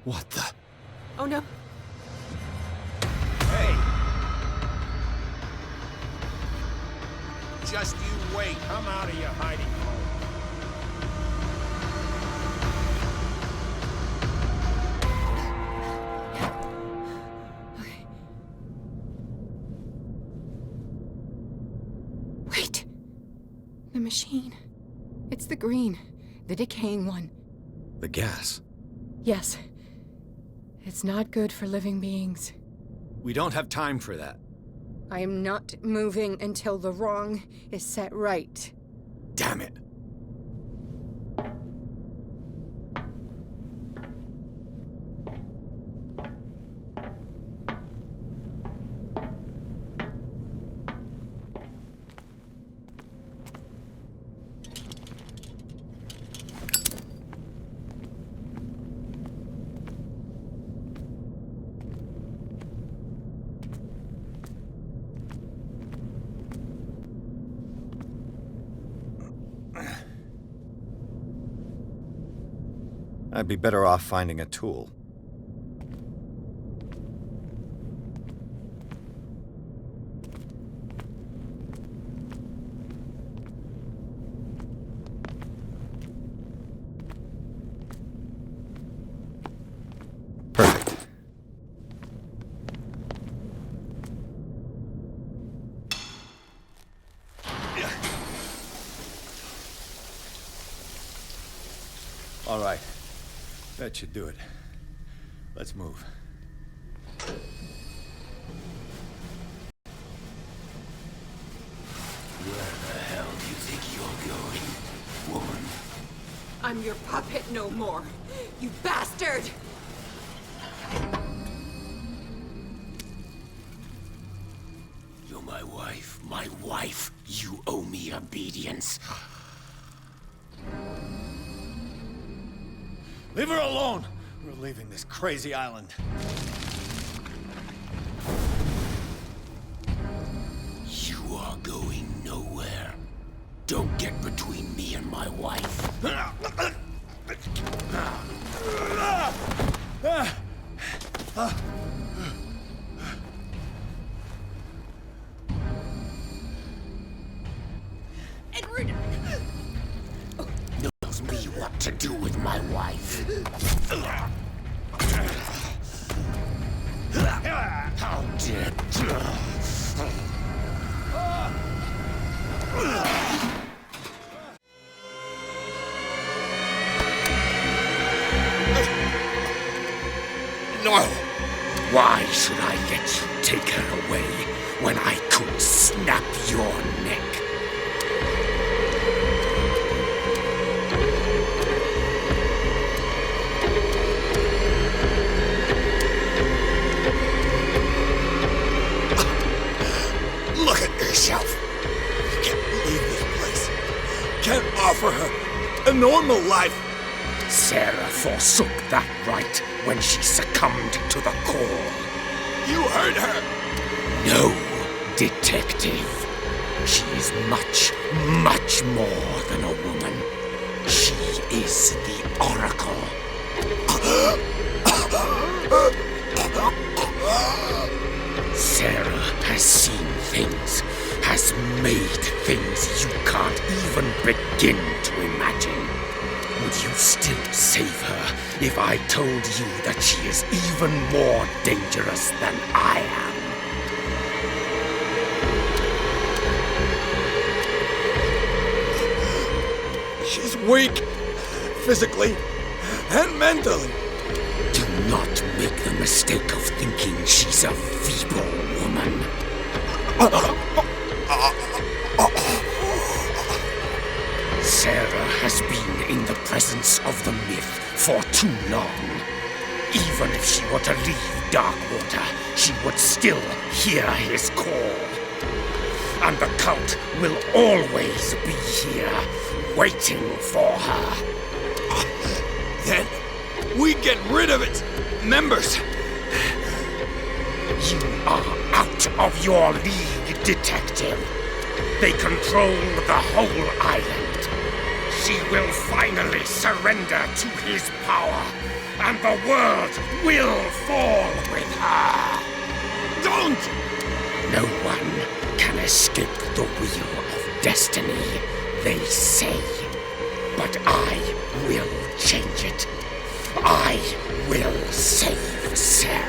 What the? Oh no. Hey! Just you wait. Come out of your hiding hole. Okay. Wait. The machine. It's the green. The decaying one. The gas. Yes. It's not good for living beings. We don't have time for that. I am not moving until the wrong is set right. Damn it. I'd be better off finding a tool. Perfect. All right. That should do it. Let's move. Where the hell do you think you're going, woman? I'm your puppet no more. You bastard! You're my wife. My wife. You owe me obedience. Leave her alone! We're leaving this crazy island. You are going nowhere. Don't get between me and my wife. Edward! Knows me what to do with my wife. How dare No! Why should I let you take her away when I could snap your neck? Look at yourself. You can't leave this place. Can't offer her a normal life. Sarah forsook that right when she succumbed to the call. You heard her. No, detective. She is much, much more than a woman. She is the Oracle. Sarah has seen things, has made things you can't even begin to imagine. Would you still save her if I told you that she is even more dangerous than I am? She's weak, physically and mentally. Do not make the mistake of thinking she's a feeble woman. Sarah has been in the presence of the myth for too long. Even if she were to leave Darkwater, she would still hear his call. And the cult will always be here, waiting for her. Then we get rid of its members. You are out of your league, detective. They control the whole island. She will finally surrender to his power, and the world will fall with her. Don't! No one can escape the wheel of destiny, they say. But I will change it. I will save Sarah.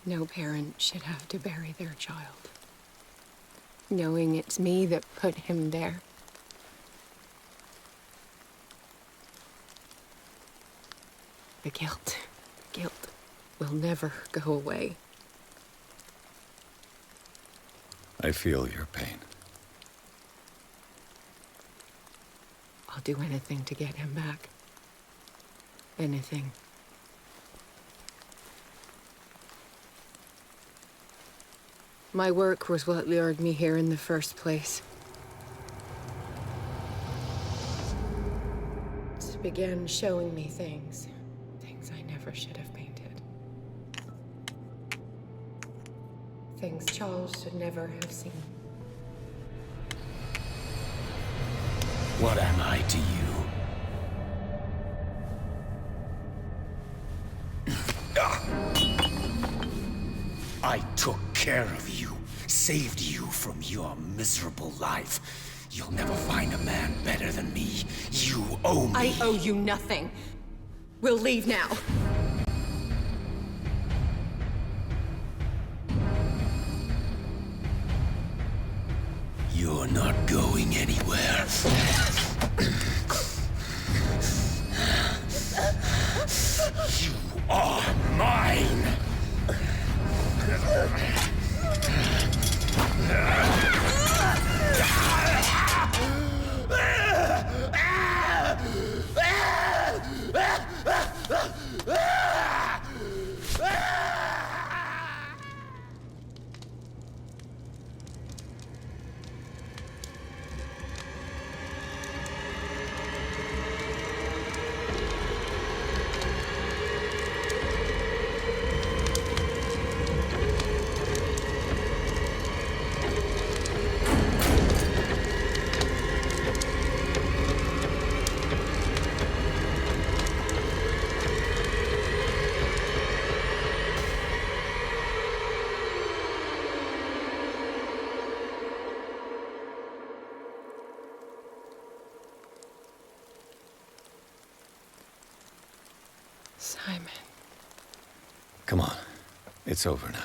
No parent should have to bury their child, knowing it's me that put him there. The guilt will never go away. I feel your pain. I'll do anything to get him back. Anything. My work was what lured me here in the first place. It began showing me things I never should have painted. Things Charles should never have seen. What am I to you? I took care of you, saved you from your miserable life. You'll never find a man better than me. You owe me. I owe you nothing. We'll leave now. You're not going anywhere. You are mine. Simon. Come on. It's over now.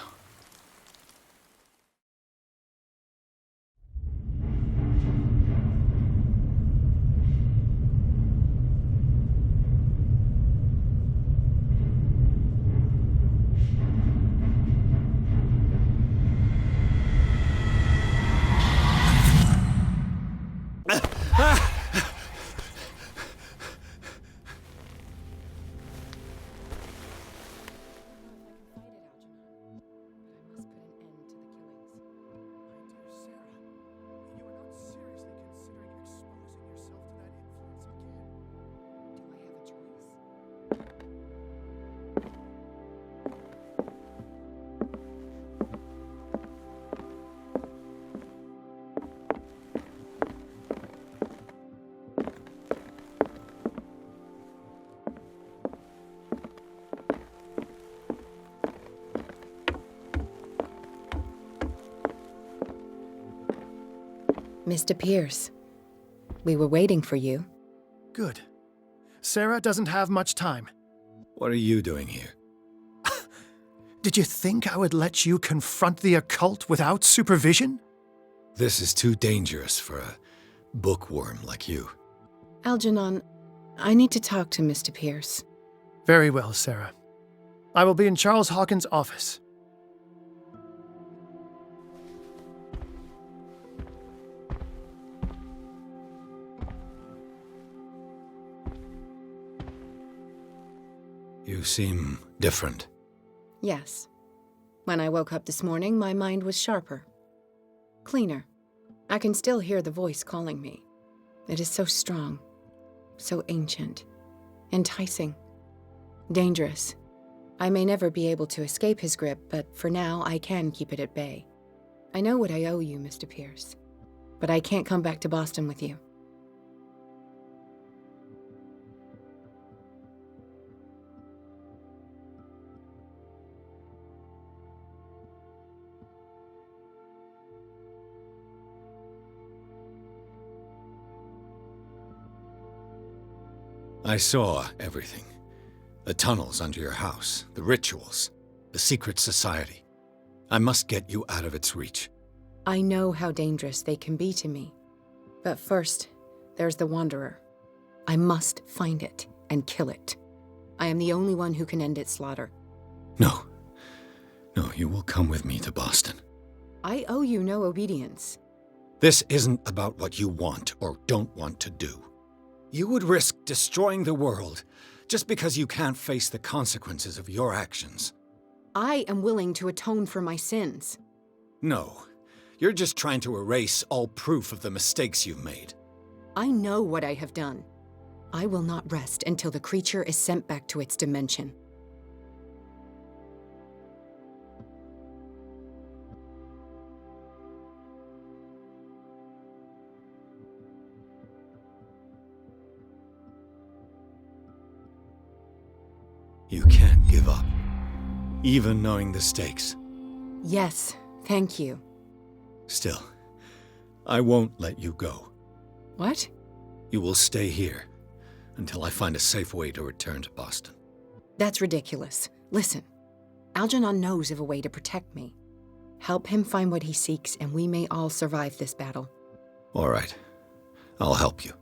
Mr. Pierce, we were waiting for you. Good. Sarah doesn't have much time. What are you doing here? Did you think I would let you confront the occult without supervision? This is too dangerous for a bookworm like you. Algernon, I need to talk to Mr. Pierce. Very well, Sarah. I will be in Charles Hokins' office. You seem different. Yes. When I woke up this morning, my mind was sharper. Cleaner. I can still hear the voice calling me. It is so strong, so ancient, enticing, dangerous. I may never be able to escape his grip, but for now I can keep it at bay. I know what I owe you, Mr. Pierce, but I can't come back to Boston with you. I saw everything. The tunnels under your house, the rituals, the secret society. I must get you out of its reach. I know how dangerous they can be to me. But first, there's the Wanderer. I must find it and kill it. I am the only one who can end its slaughter. No. No, you will come with me to Boston. I owe you no obedience. This isn't about what you want or don't want to do. You would risk destroying the world just because you can't face the consequences of your actions. I am willing to atone for my sins. No, you're just trying to erase all proof of the mistakes you've made. I know what I have done. I will not rest until the creature is sent back to its dimension. You can't give up, even knowing the stakes. Yes, thank you. Still, I won't let you go. What? You will stay here until I find a safe way to return to Boston. That's ridiculous. Listen, Algernon knows of a way to protect me. Help him find what he seeks, and we may all survive this battle. All right, I'll help you.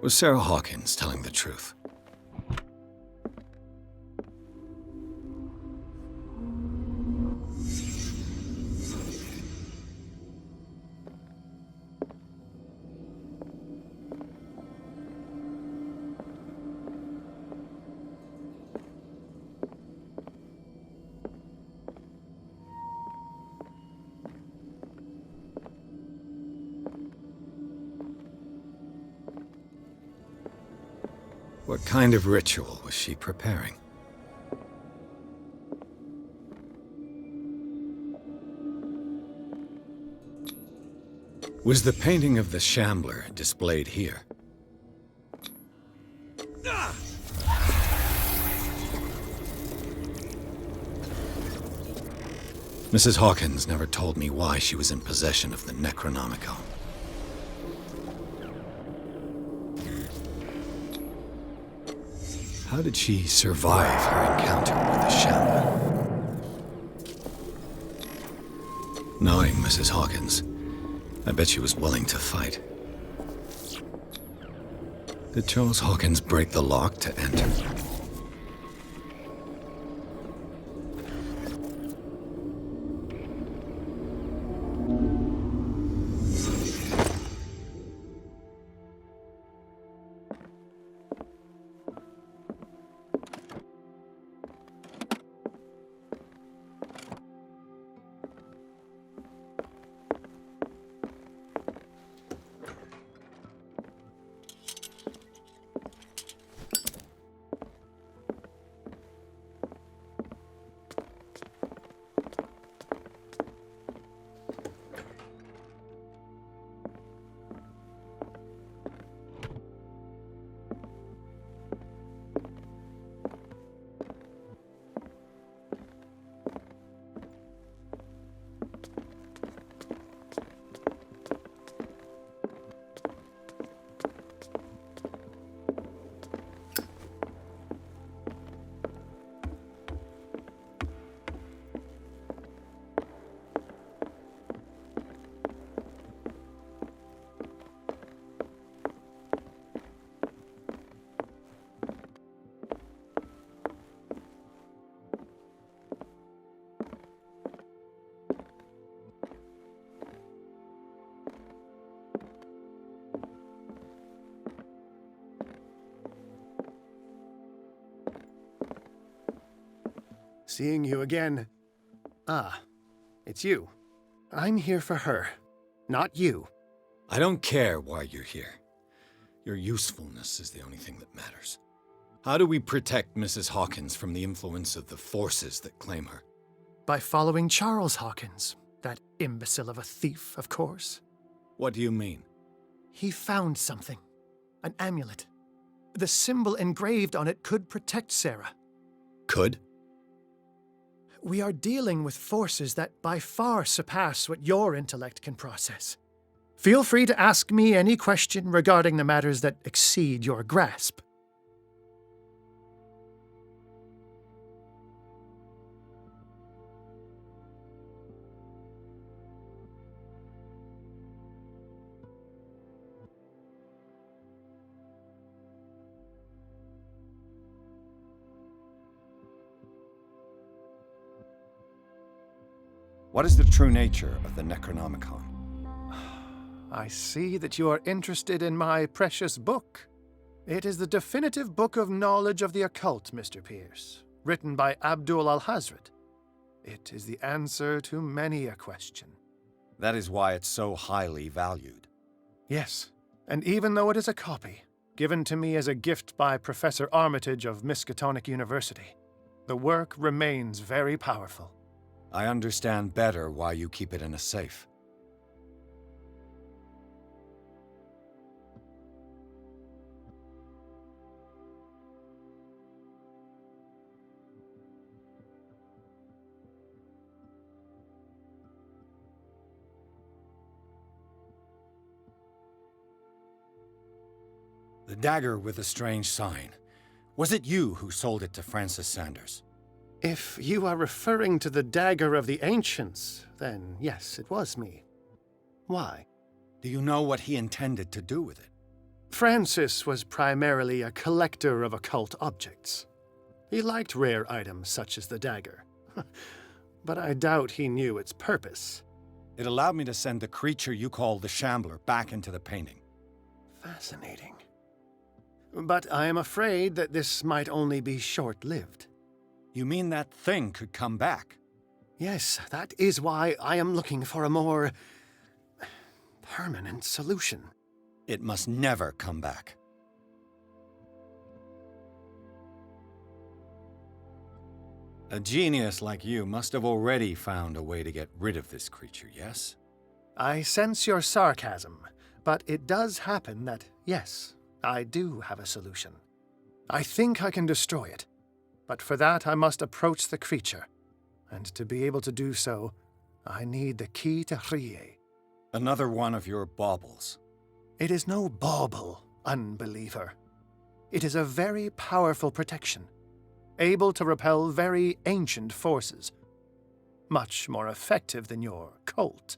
Was Sarah Hokins telling the truth? What kind of ritual was she preparing? Was the painting of the Shambler displayed here? Mrs. Hokins never told me why she was in possession of the Necronomicon. How did she survive her encounter with the Shambler? Knowing Mrs. Hokins, I bet she was willing to fight. Did Charles Hokins break the lock to enter? Seeing you again. Ah, it's you. I'm here for her, not you. I don't care why you're here. Your usefulness is the only thing that matters. How do we protect Mrs. Hokins from the influence of the forces that claim her? By following Charles Hokins, that imbecile of a thief, of course. What do you mean? He found something. An amulet. The symbol engraved on it could protect Sarah. Could? We are dealing with forces that by far surpass what your intellect can process. Feel free to ask me any question regarding the matters that exceed your grasp. What is the true nature of the Necronomicon? I see that you are interested in my precious book. It is the definitive book of knowledge of the occult, Mr. Pierce, written by Abdul al-Hazred. It is the answer to many a question. That is why it's so highly valued. Yes, and even though it is a copy, given to me as a gift by Professor Armitage of Miskatonic University, the work remains very powerful. I understand better why you keep it in a safe. The dagger with the strange sign. Was it you who sold it to Francis Sanders? If you are referring to the dagger of the ancients, then yes, it was me. Why? Do you know what he intended to do with it? Francis was primarily a collector of occult objects. He liked rare items such as the dagger, but I doubt he knew its purpose. It allowed me to send the creature you call the Shambler back into the painting. Fascinating. But I am afraid that this might only be short-lived. You mean that thing could come back? Yes, that is why I am looking for a more permanent solution. It must never come back. A genius like you must have already found a way to get rid of this creature, yes? I sense your sarcasm, but it does happen that, yes, I do have a solution. I think I can destroy it, but for that I must approach the creature, and to be able to do so, I need the key to Rie. Another one of your baubles. It is no bauble, unbeliever. It is a very powerful protection, able to repel very ancient forces. Much more effective than your cult.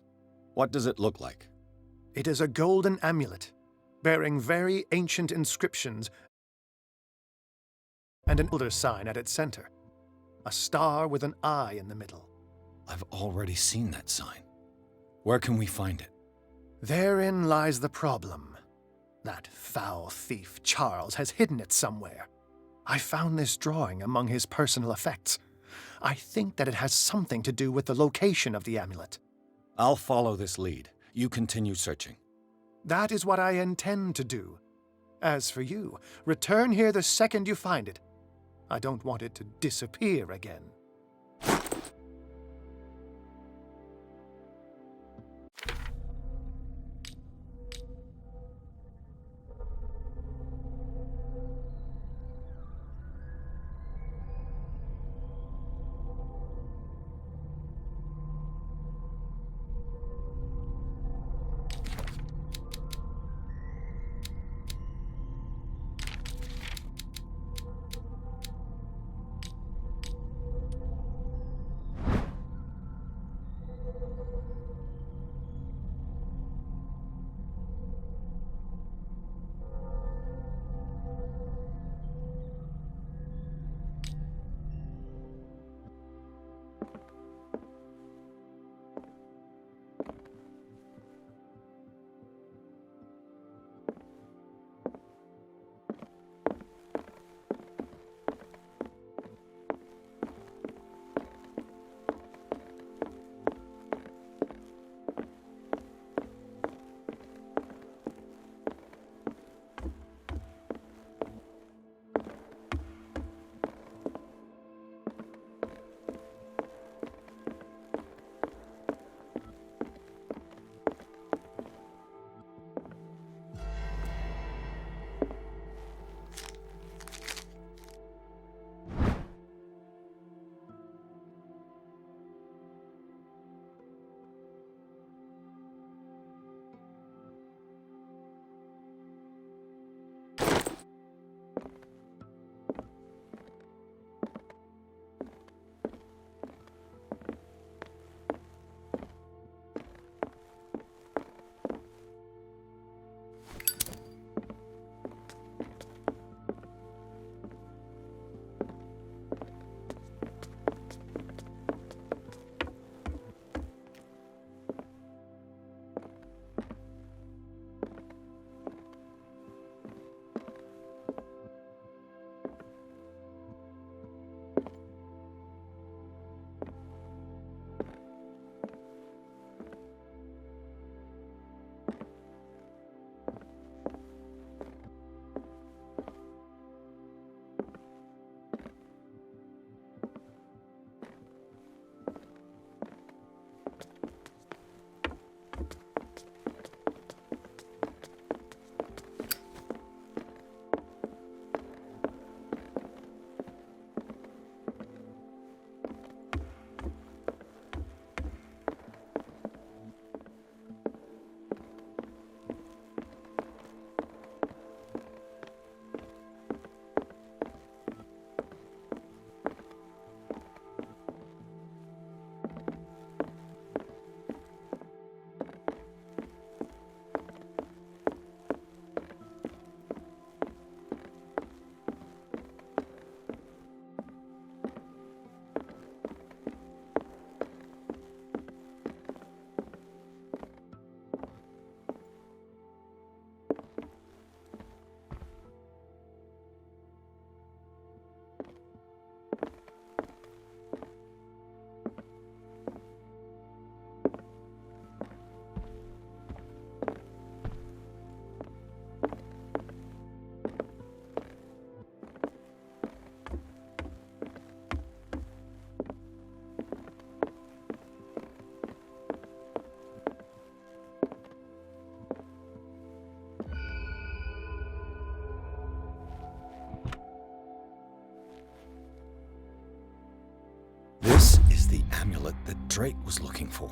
What does it look like? It is a golden amulet, bearing very ancient inscriptions and an elder sign at its center. A star with an eye in the middle. I've already seen that sign. Where can we find it? Therein lies the problem. That foul thief Charles has hidden it somewhere. I found this drawing among his personal effects. I think that it has something to do with the location of the amulet. I'll follow this lead. You continue searching. That is what I intend to do. As for you, return here the second you find it. I don't want it to disappear again. amulet that Drake was looking for.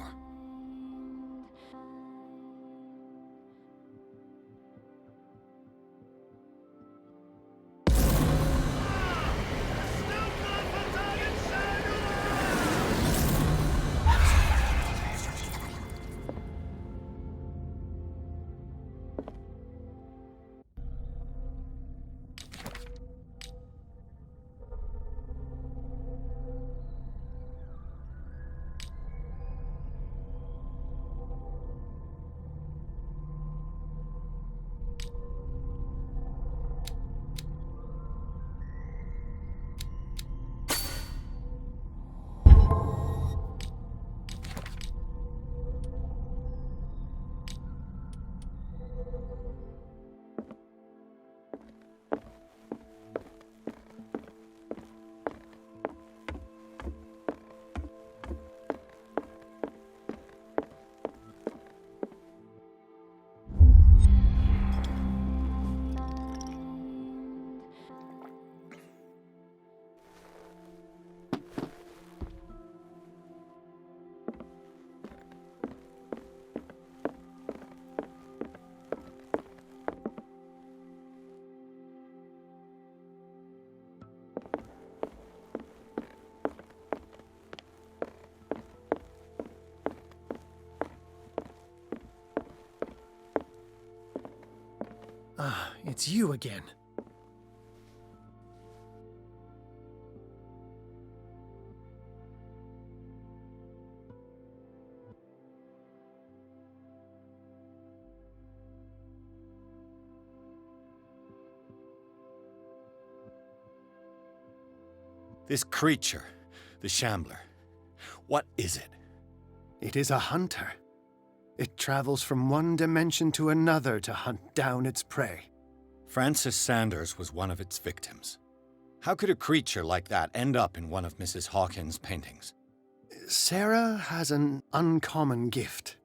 Ah, it's you again. This creature, the Shambler, what is it? It is a hunter. It travels from one dimension to another to hunt down its prey. Francis Sanders was one of its victims. How could a creature like that end up in one of Mrs. Hawkins' paintings? Sarah has an uncommon gift.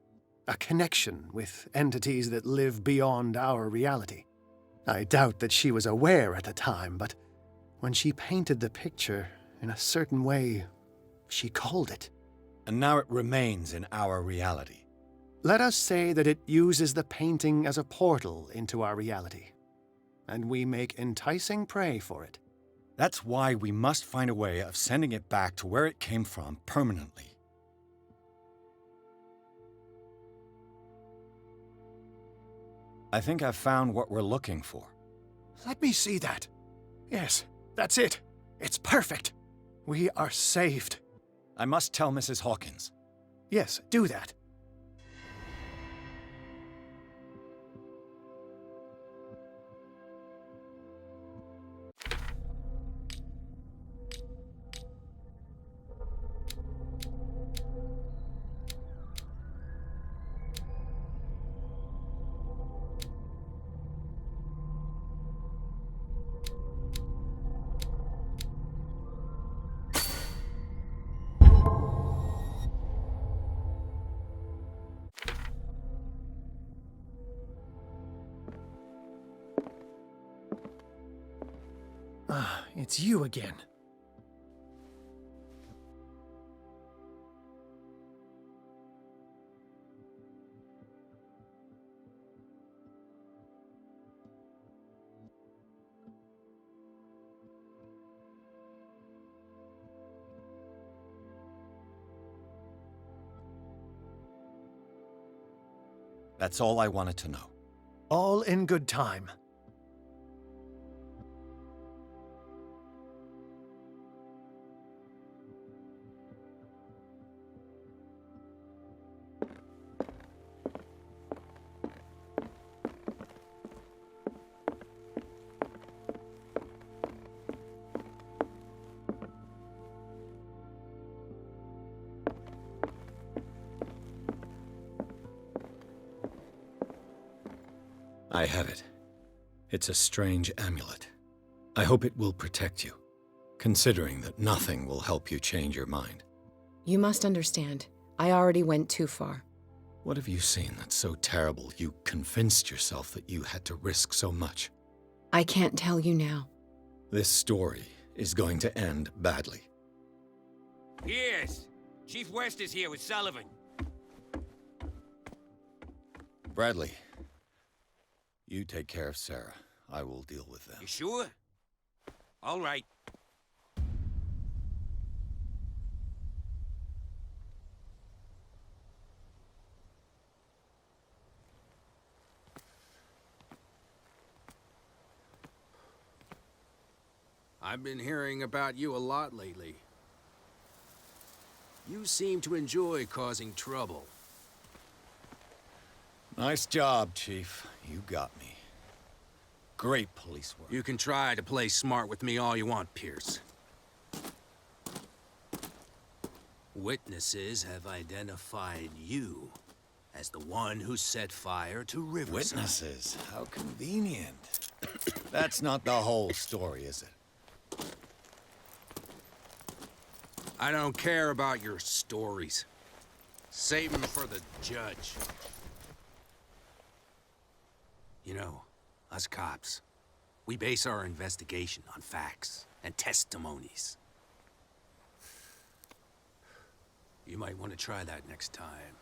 A connection with entities that live beyond our reality. I doubt that she was aware at the time, but when she painted the picture in a certain way, she called it. And now it remains in our reality. Let us say that it uses the painting as a portal into our reality, and we make enticing prey for it. That's why we must find a way of sending it back to where it came from permanently. I think I've found what we're looking for. Let me see that. Yes, that's it. It's perfect. We are saved. I must tell Mrs. Hawkins. Yes, do that. Ah, it's you again. That's all I wanted to know. All in good time. I have it. It's a strange amulet. I hope it will protect you, considering that nothing will help you change your mind. You must understand, I already went too far. What have you seen that's so terrible you convinced yourself that you had to risk so much? I can't tell you now. This story is going to end badly. Pierce, Chief West is here with Sullivan. Bradley, you take care of Sarah. I will deal with them. You sure? All right. I've been hearing about you a lot lately. You seem to enjoy causing trouble. Nice job, Chief. You got me. Great police work. You can try to play smart with me all you want, Pierce. Witnesses have identified you as the one who set fire to Riverside. Witnesses? How convenient. That's not the whole story, is it? I don't care about your stories. Save them for the judge. You know, us cops, we base our investigation on facts and testimonies. You might want to try that next time.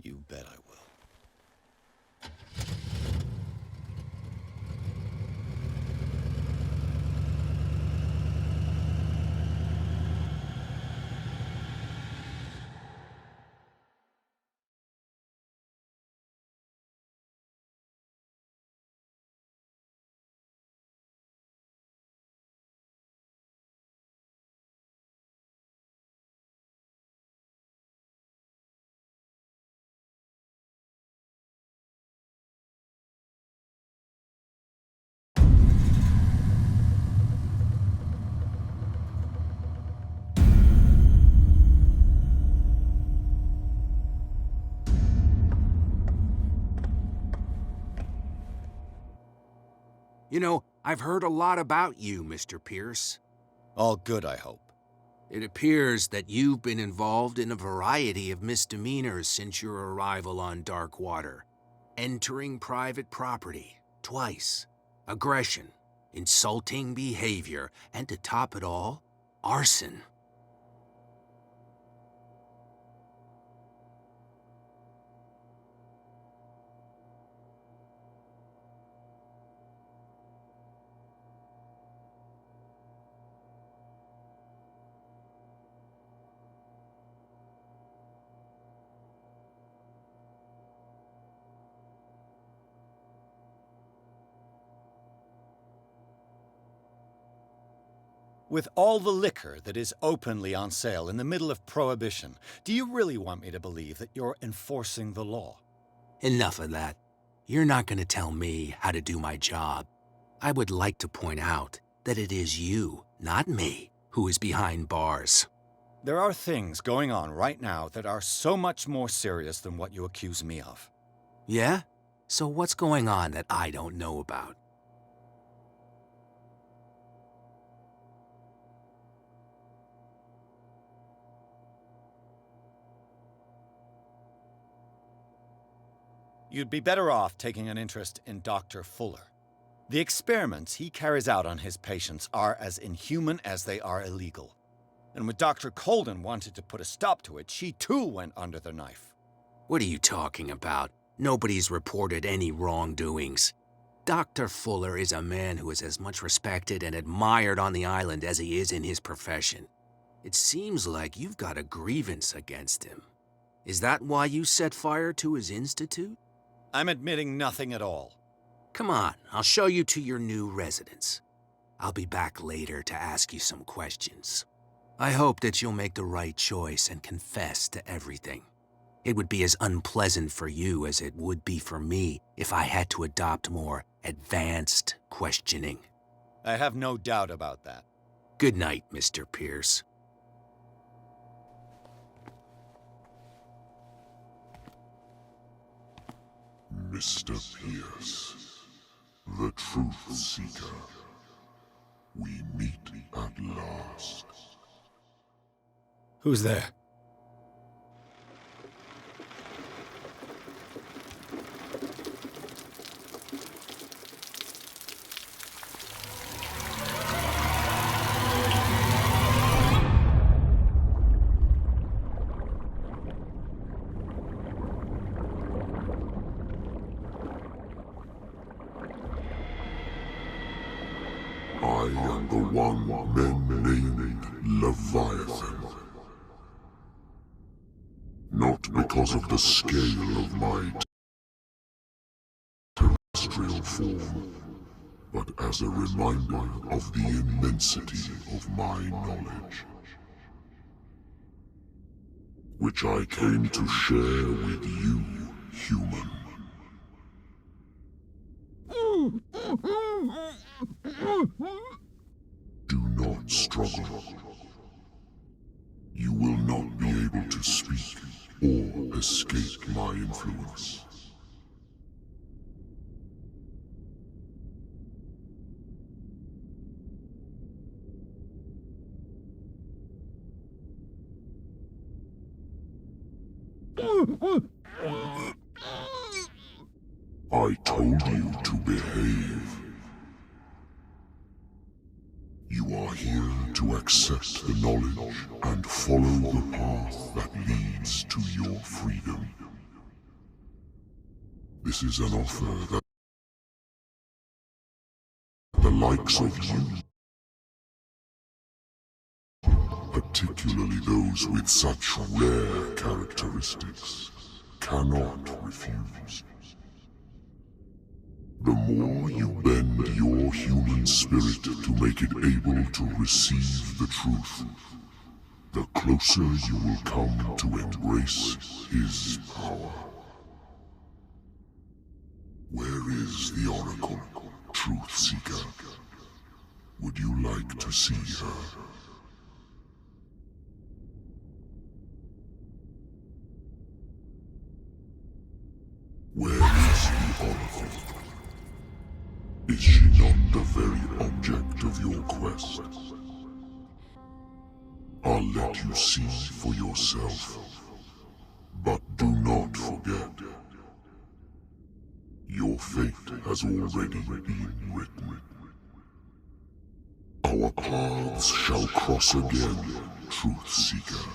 You bet I will. You know, I've heard a lot about you, Mr. Pierce. All good, I hope. It appears that you've been involved in a variety of misdemeanors since your arrival on Darkwater. Entering private property, twice. Aggression, insulting behavior, and to top it all, arson. With all the liquor that is openly on sale in the middle of Prohibition, do you really want me to believe that you're enforcing the law? Enough of that. You're not going to tell me how to do my job. I would like to point out that it is you, not me, who is behind bars. There are things going on right now that are so much more serious than what you accuse me of. Yeah? So what's going on that I don't know about? You'd be better off taking an interest in Dr. Fuller. The experiments he carries out on his patients are as inhuman as they are illegal. And when Dr. Colden wanted to put a stop to it, she too went under the knife. What are you talking about? Nobody's reported any wrongdoings. Dr. Fuller is a man who is as much respected and admired on the island as he is in his profession. It seems like you've got a grievance against him. Is that why you set fire to his institute? I'm admitting nothing at all. Come on, I'll show you to your new residence. I'll be back later to ask you some questions. I hope that you'll make the right choice and confess to everything. It would be as unpleasant for you as it would be for me if I had to adopt more advanced questioning. I have no doubt about that. Good night, Mr. Pierce. Mr. Pierce, the truth seeker. We meet at last. Who's there? am the one men named Leviathan. Not because of the scale of my terrestrial form, but as a reminder of the immensity of my knowledge, which I came to share with you, human. Do not struggle. You will not be able to speak or escape my influence. I told you to behave. You are here to accept the knowledge and follow the path that leads to your freedom. This is an offer that the likes of you, particularly those with such rare characteristics, cannot refuse. The more you bend your human spirit to make it able to receive the truth, the closer you will come to embrace his power. Where is the Oracle, Truth Seeker? Would you like to see her? Where is the Oracle? Is she not the very object of your quest? I'll let you see for yourself, but do not forget, your fate has already been written. Our paths shall cross again, Truth Seeker.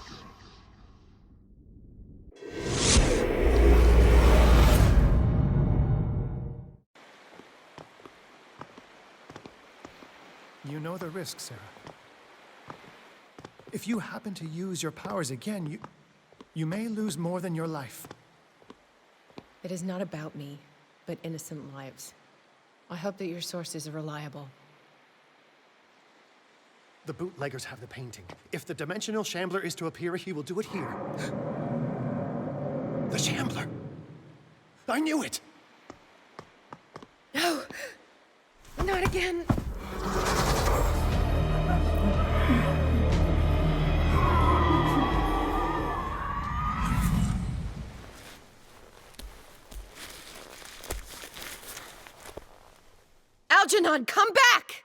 You know the risk, Sarah. If you happen to use your powers again, you may lose more than your life. It is not about me, but innocent lives. I hope that your sources are reliable. The bootleggers have the painting. If the Dimensional Shambler is to appear, he will do it here. The Shambler! I knew it! No! Not again! Algernon, come back!